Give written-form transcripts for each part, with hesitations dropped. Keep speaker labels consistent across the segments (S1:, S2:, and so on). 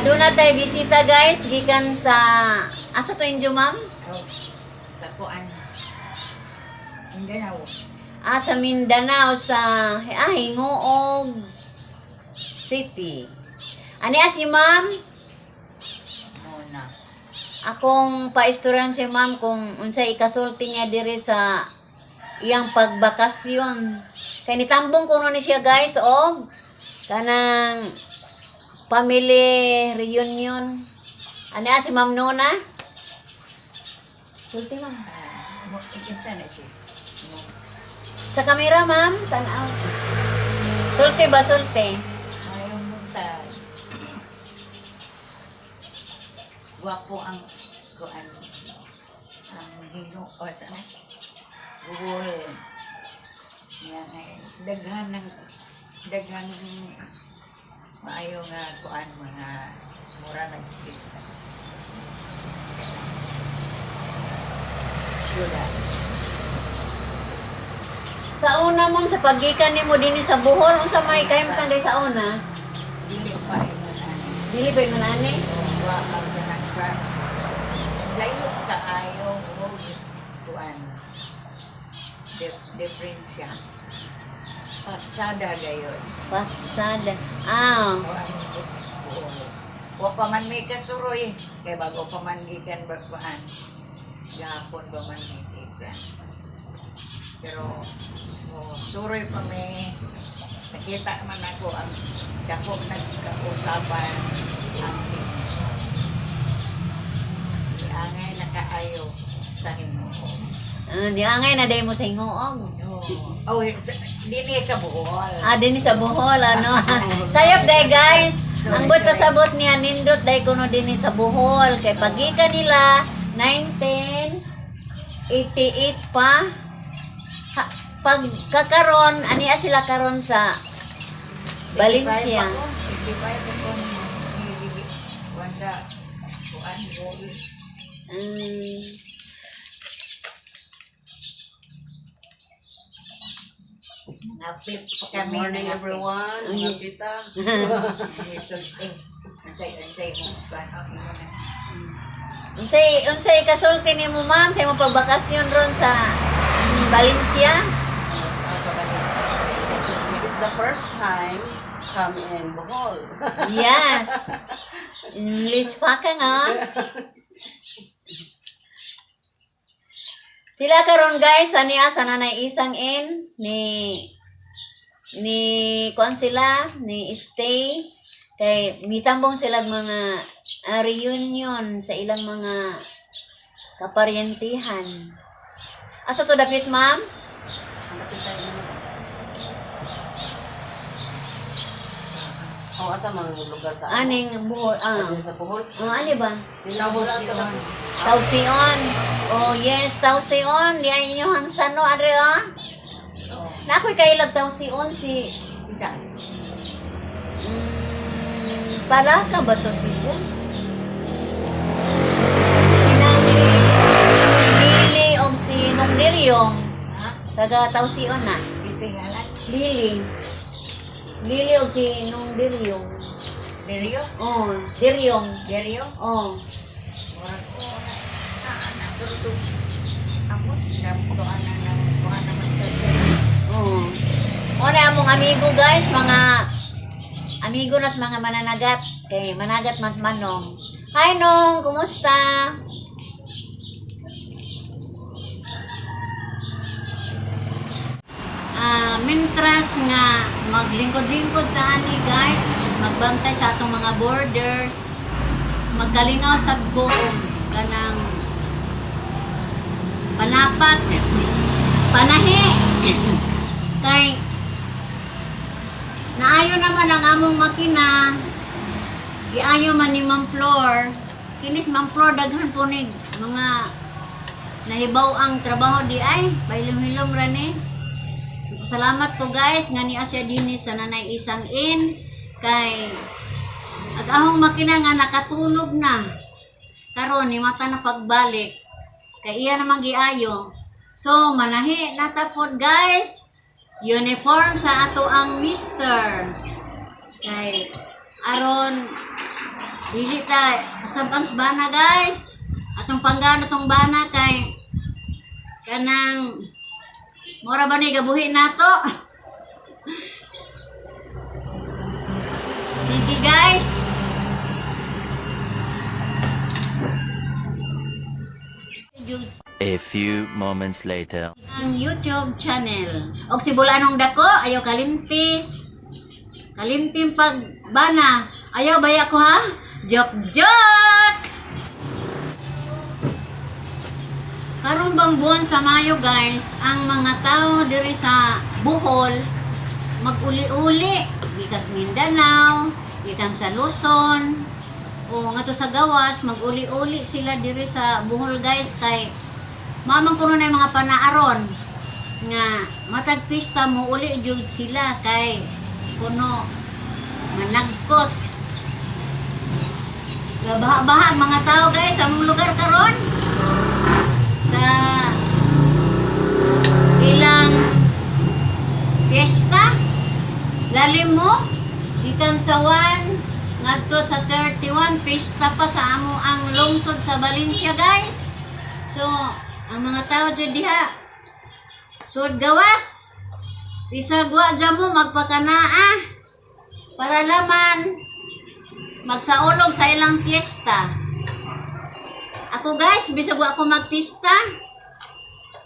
S1: Aduna tay bisita guys gikan sa asa to injo ma'am?
S2: Sa kuan. Mindanao.
S1: Sa Mindanao sa Hingoog City. Ani si ma'am?
S2: Muna.
S1: Akong paistoryan si ma'am kung unsay ikasulti niya diri sa iyang pagbakasyon. Kay nitambong kuno ni siya guys og kanang family reunion. Ani si Ma'am Nona? Sulti ma'am.
S2: Ikinsa na siya.
S1: Sa kamera ma'am, tanaw. Sulti ba sulti?
S2: Ayaw mo tayo. Wapo ang kuan. Ang hino. O, sana. Google. Yan ay. Daghang maayo nga kuan mga mura nagsilta. Wala.
S1: Sa una ma'am, sa paggikan nimo dinhi sa Bohol, unsa may kayong tanday sa una?
S2: Dili pa iman.
S1: Dili ba yung ani?
S2: Wa ang nagka. Layo ka ayo mo kuan. Diferensya. Patsada gayon.
S1: Patsada.
S2: Wa pa man may kasuroy. Kaya bago pa man gikan bagwaan. Gapon ba man gikan. Pero suroy pa may nakita man ako ang dako nagkausapan ang angay nakaayo sa Hinoo.
S1: Niangay na day mo sa Hingoog.
S2: Oh, dini sa Bohol.
S1: Dinhi sa Bohol ano. Sayop day guys. Ang bot pasabot niya nindot day kuno dinhi sa Bohol kay pagika nila 1988 pa. Pag kakaron aniya sila karon sa Valencia.
S2: 85 ako wanda kuan goal. Napit pa kami.
S3: Good morning everyone. Kapita.
S1: Unsay kasulti nimo ma'am sa imong pagbakasyon ron sa Valencia?
S3: This is the first time come in Bohol.
S1: Yes. English pa ka nga. Sila karon guys, aniya sa nanay isang in ni kuan sila ni stay kay mitambong sila mga reunion sa ilang mga kaparyentihan. Asa to dapit ma'am?
S3: Asa mga lugar sa
S1: Aning Bohol.
S3: sa Bohol.
S1: Ani ba?
S3: Tausion.
S1: Tausion. Oh yes, Tausion. Di ay inyo hang sano adre Na ako'y kailag Tausion si para ka ba to si Jan? Si Lily o si Nung Diryong. Taga Tausion na. Lily. Lily o si Nung Diryong.
S2: Derio?
S1: Oh, Diryong.
S2: Derio?
S1: Oh. Oh. Ora among amigo guys, mga amigo nas mga mananagat. Kay managat mas manong. Hi Nong, kumusta? Mintras nga maglingkod-lingkod ta ani guys, magbantay sa atong mga borders. Magkalingaw sa buong kanang panapat panahi kay naayo naman ang among makina giayo man ni Ma'am Flor kinis Ma'am Flor daghan po ni mga nahibaw ang trabaho di ay bailom-hilom ra ni. Salamat po guys nga ni Asya dinhi sa nanay isang in kay agahong makina nga nakatulog na karon ni mata na pagbalik kay iya namang giayo. So manahi natapod guys uniform sa ato ang mister kay aron Dili ta kasabang sa bana guys. Atong panggana tong bana kay kanang mura ba ni gabuhi nato? Sige guys.
S4: A few moments later.
S1: Ang YouTube channel. Og si Bulanong Dako, ayaw kalimti. Kalimtim pagbana. Ayaw baya ko ha? Joke! Karon bang buwan sa Mayo guys, ang mga tao diri sa Bohol mag-uli-uli. Gikas Mindanao, gikan sa Luzon, o nga to sa Gawas, mag-uli-uli sila diri sa Bohol guys kay mamang kuno na yung mga panaaron nga matag pista mo uli jud sila kay kuno nga nagkot gabaha-baha ang mga tao guys sa among lugar karon sa ilang fiesta lalim mo ikan sa 1 ngadto sa 31 pista pa sa amo ang lungsod sa Valencia guys. So ang mga tao dyan diha sud gawas bisag wa dyan mo magpakanaa para laman magsaulog sa ilang piyesta. Ako guys bisag wa ako magpista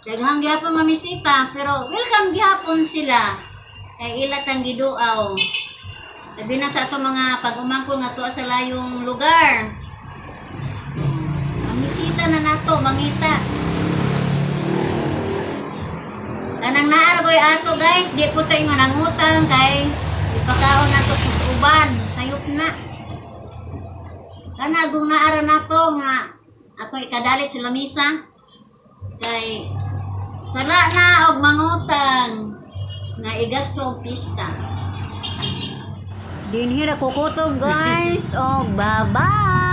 S1: daghang gihapon mamisita pero welcome gihapon sila kay ilat ang giduaw labi na sa ato mga pag-umangkon nga tuwa sa layong lugar mamisita na nato mangita. Kanang naargoy ato guys, di po tayo nga nangutang kay ipakaon nato po sa uban, sayop na. Kana kung naara nato nga ako ikadalit sa lamisa kay sala na og mangutang nga igasto og pista. Dinhira ko kutob guys, og bye-bye.